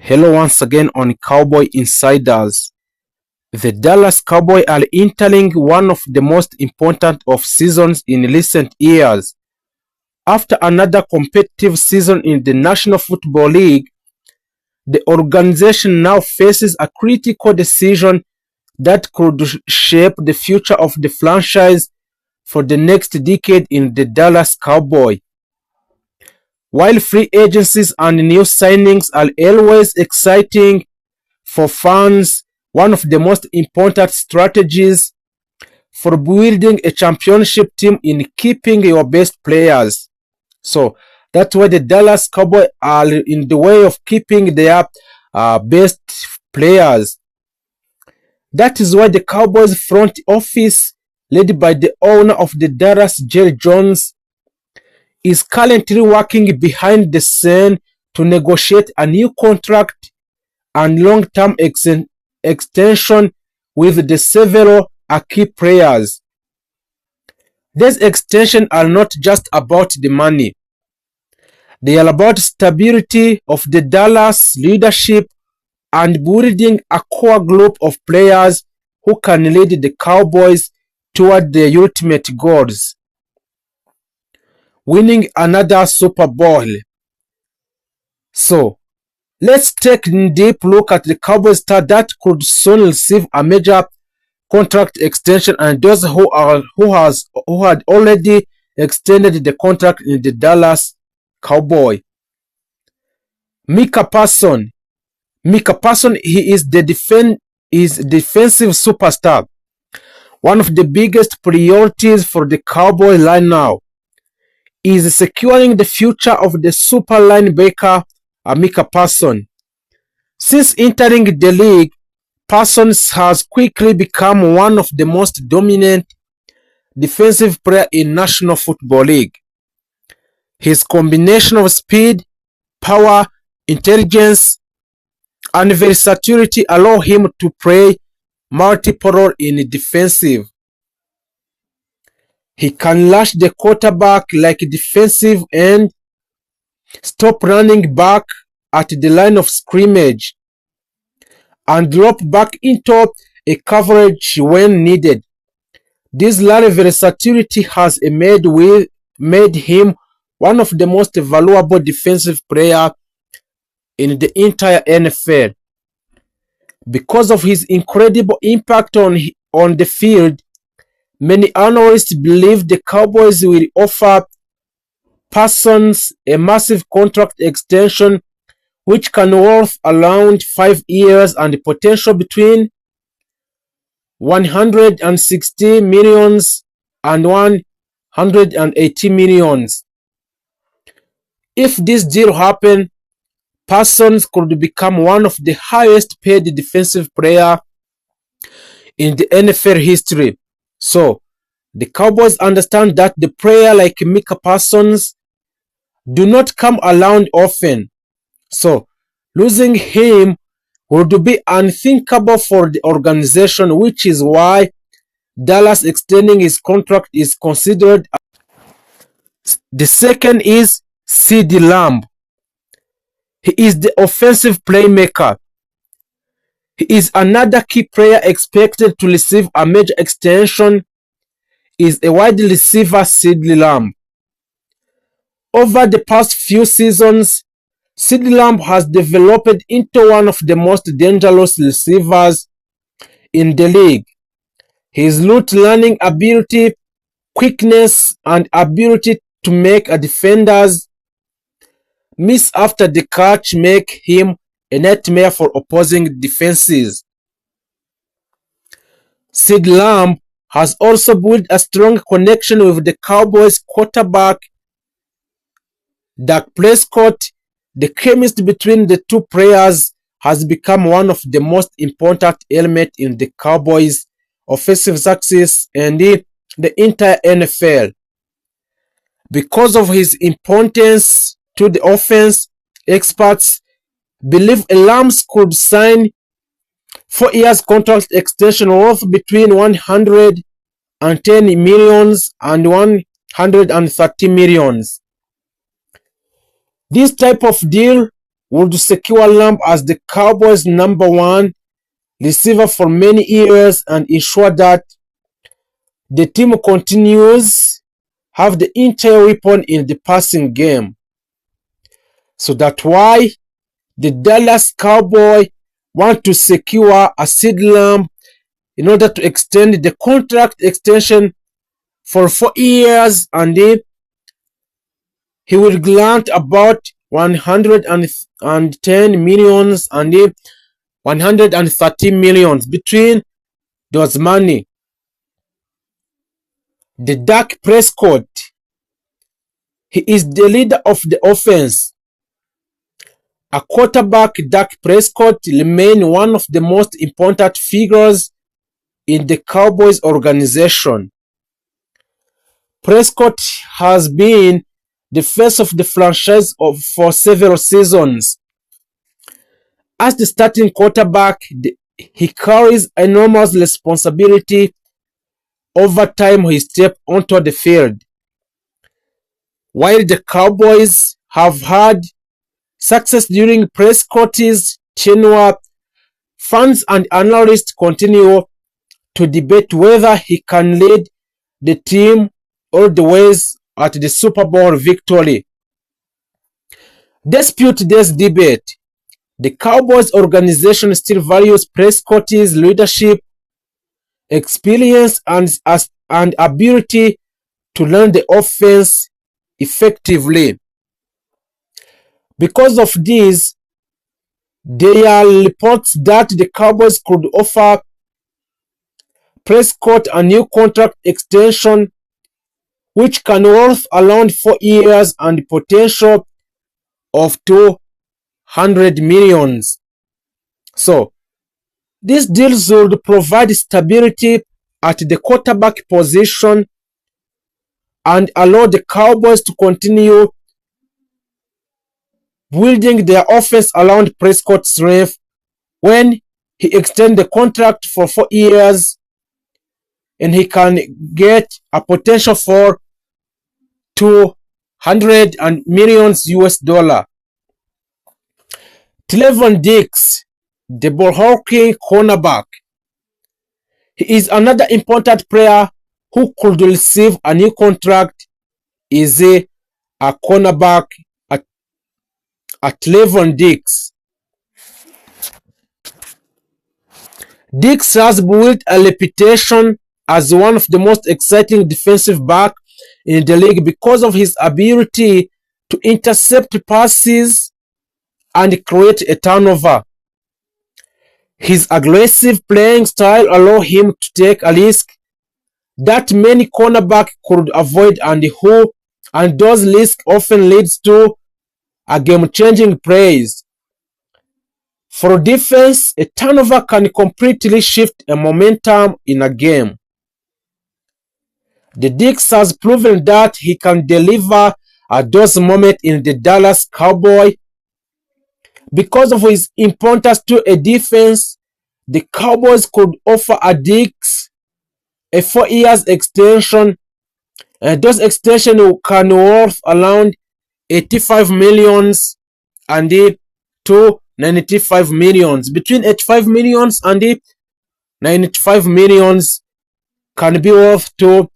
Hello once again on Cowboy Insiders. The Dallas Cowboys are entering one of the most important of seasons in recent years. After another competitive season in the National Football League, the organization now faces a critical decision that could shape the future of the franchise for the next decade in the Dallas Cowboys. While free agencies and new signings are always exciting for fans, one of the most important strategies for building a championship team in keeping your best players. So that's why the Dallas Cowboys are in the way of keeping their best players. That is why the Cowboys front office, led by the owner of the Dallas, Jerry Jones, is currently working behind the scene to negotiate a new contract and long-term extension with the several key players. These extensions are not just about the money. They are about stability of the Dallas leadership and building a core group of players who can lead the Cowboys toward their ultimate goals: winning another Super Bowl. So, let's take a deep look at the Cowboys star that could soon receive a major contract extension and those who had already extended the contract in the Dallas Cowboys. Micah Parsons. Micah Parsons, he is the defensive superstar. One of the biggest priorities for the Cowboys right now is securing the future of the super linebacker Micah Parsons. Since entering the league, Parsons has quickly become one of the most dominant defensive players in National Football League. His combination of speed, power, intelligence, and versatility allow him to play multiple roles in defensive. He can rush the quarterback like defensive end, stop running back at the line of scrimmage, and drop back into a coverage when needed. This latter versatility has made him one of the most valuable defensive players in the entire NFL. Because of his incredible impact on the field, many analysts believe the Cowboys will offer Parsons a massive contract extension which can worth around 5 years and potential between $160 million and $180 million. If this deal happens, Parsons could become one of the highest paid defensive players in the NFL history. So, the Cowboys understand that the player like Micah Parsons do not come around often. So, losing him would be unthinkable for the organization, which is why Dallas extending his contract is considered. The second is CeeDee Lamb. He is the offensive playmaker. He is another key player expected to receive a major extension. Is a wide receiver, CeeDee Lamb. Over the past few seasons, CeeDee Lamb has developed into one of the most dangerous receivers in the league. His route running ability, quickness, and ability to make a defender's miss after the catch make him a nightmare for opposing defenses. CeeDee Lamb has also built a strong connection with the Cowboys quarterback Dak Prescott. The chemistry between the two players has become one of the most important elements in the Cowboys' offensive success and the entire NFL. Because of his importance to the offense, experts believe Lamb could sign 4 years contract extension worth between $110 million and $130 million. This type of deal would secure Lamb as the Cowboys' #1 receiver for many years and ensure that the team continues have the entire weapon in the passing game. So that's why the Dallas Cowboys want to secure a CeeDee Lamb in order to extend the contract extension for 4 years, and then he will grant about 110 millions and 130 millions between those money. The Dak Prescott, he is the leader of the offense. A quarterback, Dak Prescott, remains one of the most important figures in the Cowboys organization. Prescott has been the face of the franchise for several seasons. As the starting quarterback, he carries enormous responsibility over time he steps onto the field. While the Cowboys have had success during Prescott's tenure, fans and analysts continue to debate whether he can lead the team all the way at the Super Bowl victory. Despite this debate, the Cowboys organization still values Prescott's leadership, experience, and ability to learn the offense effectively. Because of this, there are reports that the Cowboys could offer Prescott a new contract extension which can worth around 4 years and potential of 200 millions. So, these deals would provide stability at the quarterback position and allow the Cowboys to continue building their offense around Prescott's strength when he extends the contract for 4 years and he can get a potential for 200 millions US dollar. Trevon Diggs, the ball-hawking cornerback, he is another important player who could receive a new contract. Is a cornerback at Trevon Diggs. Diggs has built a reputation as one of the most exciting defensive backs in the league because of his ability to intercept passes and create a turnover. His aggressive playing style allows him to take a risk that many cornerbacks could avoid, and those risks often leads to a game-changing plays. For defense, a turnover can completely shift a momentum in a game. The Diggs has proven that he can deliver at those moments in the Dallas Cowboys. Because of his importance to a defense, the Cowboys could offer a Diggs a 4 years extension, and those extensions can worth around 85 millions and 295 millions. Between 85 millions and 95 millions can be worth to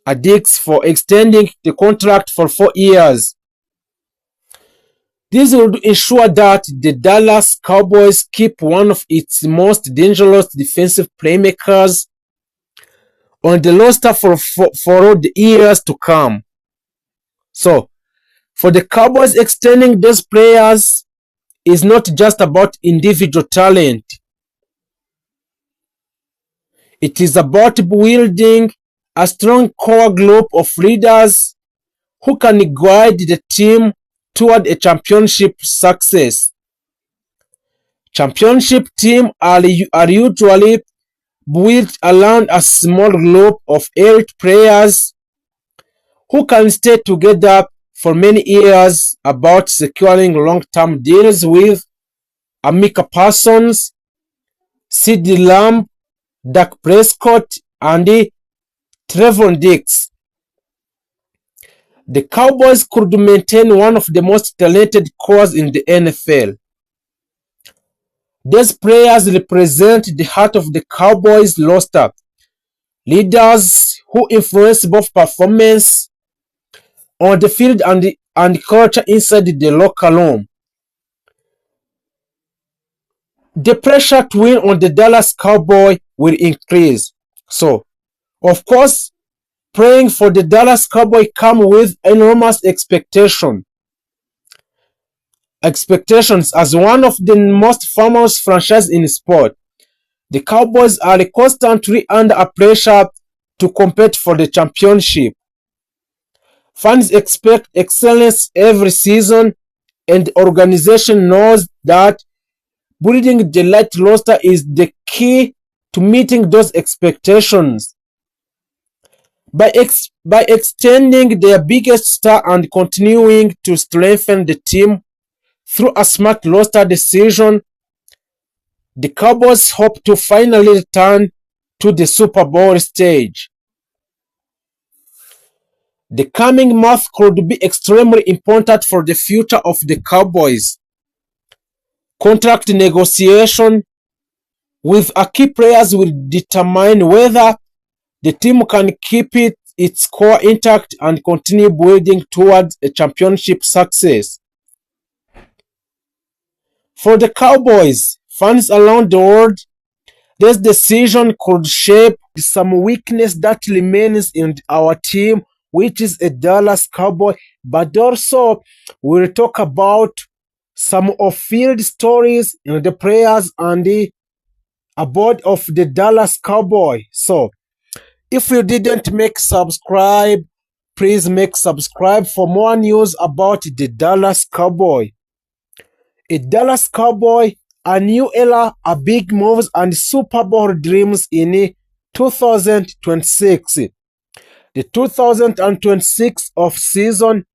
a Diggs for extending the contract for 4 years. This would ensure that the Dallas Cowboys keep one of its most dangerous defensive playmakers on the roster for the years to come. So, for the Cowboys, extending those players is not just about individual talent. It is about building a strong core group of leaders who can guide the team toward a championship success. Championship teams are usually built around a small group of elite players who can stay together for many years. About securing long-term deals with Micah Parsons, CeeDee Lamb, Dak Prescott, and Trevon Diggs. the Cowboys could maintain one of the most talented cores in the NFL. These players represent the heart of the Cowboys roster, leaders who influence both performance on the field and culture inside the locker room. The pressure to win on the Dallas Cowboys will increase. So, of course, playing for the Dallas Cowboys come with enormous expectations as one of the most famous franchises in sport. The Cowboys are constantly under pressure to compete for the championship. Fans expect excellence every season, and the organization knows that building the right roster is the key to meeting those expectations. By extending their biggest star and continuing to strengthen the team through a smart roster decision, the Cowboys hope to finally return to the Super Bowl stage. The coming month could be extremely important for the future of the Cowboys. Contract negotiation with key players will determine whether the team can keep its core intact and continue building towards a championship success. For the Cowboys, fans around the world, this decision could shape some weakness that remains in our team, which is a Dallas Cowboy, but also we'll talk about some off-field stories in the players and the board of the Dallas Cowboy. So, if you didn't make subscribe, please make subscribe for more news about the Dallas Cowboy. A Dallas Cowboy, a new era, a big moves and Super Bowl dreams in 2026. The 2026 off-season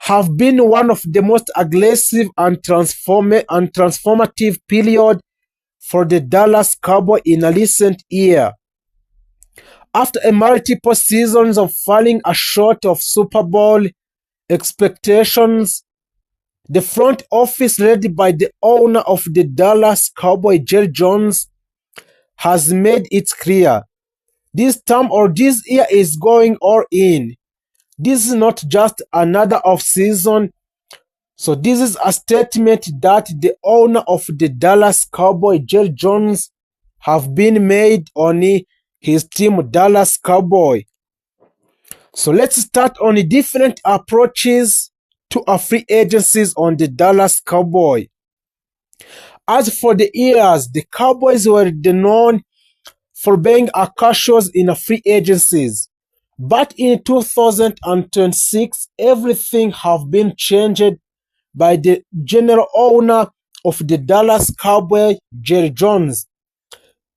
have been one of the most aggressive and transformative period for the Dallas Cowboy in a recent year. After a multiple seasons of falling short of Super Bowl expectations, the front office led by the owner of the Dallas Cowboys, Jerry Jones, has made it clear this year is going all in. This is not just another off-season. So this is a statement that the owner of the Dallas Cowboys, Jerry Jones, have been made on his team Dallas Cowboys. So let's start on the different approaches to a free agencies on the Dallas Cowboys. As for the years, the Cowboys were known for being cautious in free agencies. But in 2026, everything have been changed by the general owner of the Dallas Cowboys, Jerry Jones.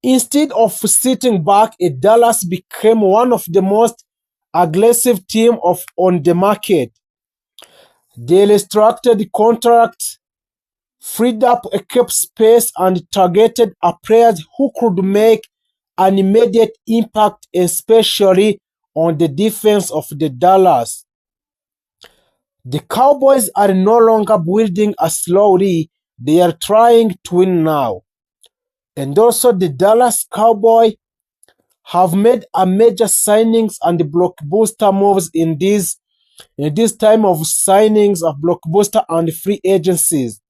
Instead of sitting back, Dallas became one of the most aggressive teams on the market. They restructured contracts, freed up a cap space, and targeted players who could make an immediate impact, especially on the defense of the Dallas. The Cowboys are no longer building slowly, they are trying to win now. And also the Dallas Cowboys have made a major signings and blockbuster moves in this time of signings of blockbuster and free agencies.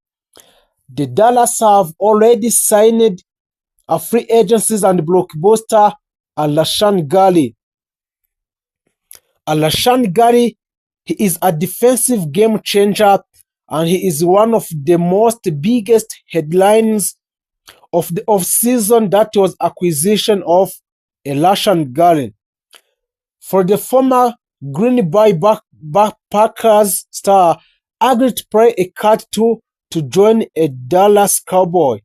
The Dallas have already signed a free agencies and blockbuster Rashan Gary. Rashan Gary, he is a defensive game changer and he is one of the most biggest headlines of the off-season. That was acquisition of Rashan Gary. For the former Green Bay Packers star, agreed to pay a cut to join a Dallas Cowboy,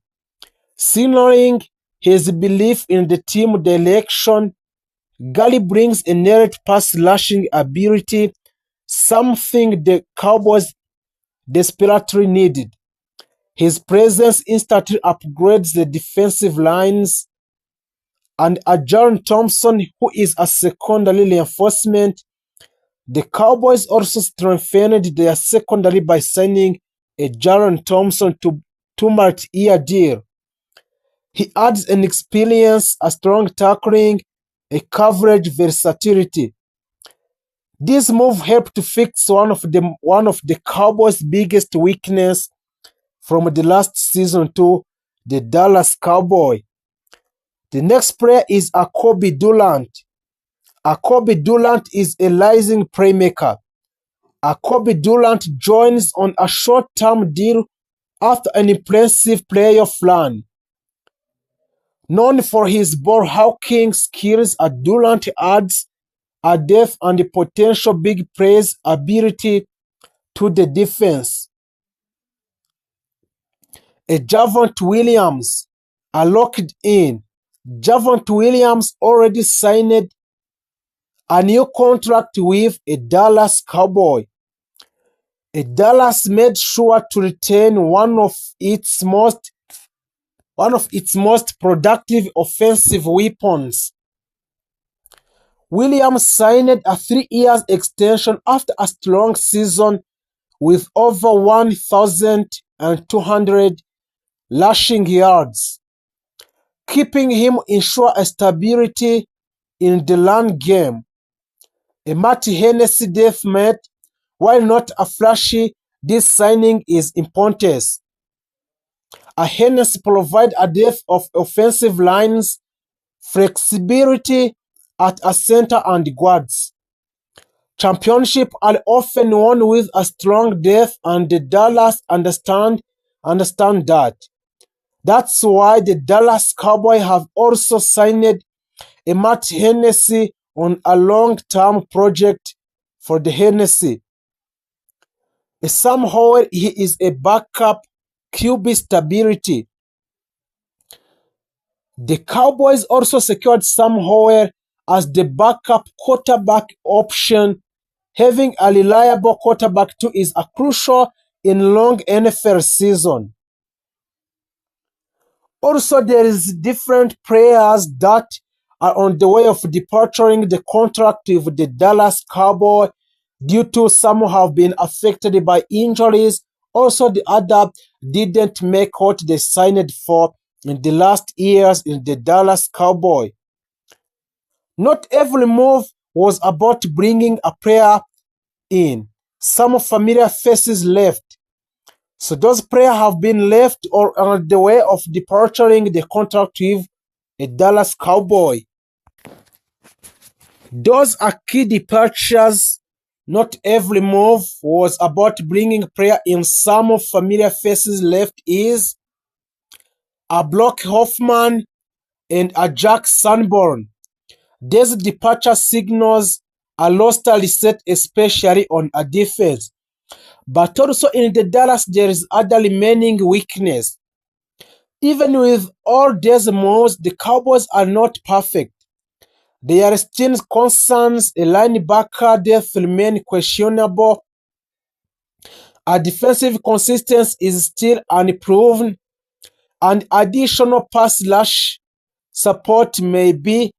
signaling his belief in the team direction. Gally brings a inherent pass-rushing ability, something the Cowboys desperately needed. His presence instantly upgrades the defensive lines, and Jaron Thompson, who is a secondary reinforcement, The Cowboys also strengthened their secondary by signing a Jaron Thompson to multi-year deal. He adds an experience, a strong tackling, a coverage versatility. This move helped to fix one of the Cowboys' biggest weakness from the last season to the Dallas Cowboys. The next player is Jacoby Durant. Jacoby Durant is a rising playmaker. Jacoby Durant joins on a short-term deal after an impressive playoff run. Known for his ball hawking skills, Durant adds a depth and a potential big plays ability to the defense. A Javonte Williams are locked in. Javonte Williams already signed a new contract with a Dallas Cowboy. Dallas made sure to retain one of its most productive offensive weapons. Williams signed a 3-year extension after a strong season with over 1,200 rushing yards, keeping him ensure a stability in the run game. A Matty Hennessy deathmatch, while not a flashy, this signing is important. A Hennessy provides a depth of offensive lines, flexibility at a center and guards. Championships are often won with a strong depth, and the Dallas understand that. That's why the Dallas Cowboys have also signed a Matt Hennessy on a long-term project for the Hennessy. Somehow he is a backup QB stability. The Cowboys also secured Sam Howell as the backup quarterback option. Having a reliable quarterback too is a crucial in long NFL season. Also, there is different players that are on the way of departing the contract with the Dallas Cowboys due to some have been affected by injuries. Also, the other didn't make what they signed for in the last years in the Dallas Cowboys. Not every move was about bringing a player in. Some familiar faces left. So those players have been left or on the way of departing the contract with a Dallas Cowboy. Those are key departures. Not every move was about bringing player in. Some familiar faces left is a Brock Hoffman and a Jack Sanborn. These departure signals a roster reset, especially on a defense. But also in the Dallas, there is other remaining weakness. Even with all these moves, the Cowboys are not perfect. There are still concerns. A linebacker depth remain questionable. A defensive consistency is still unproven, and additional pass rush support may be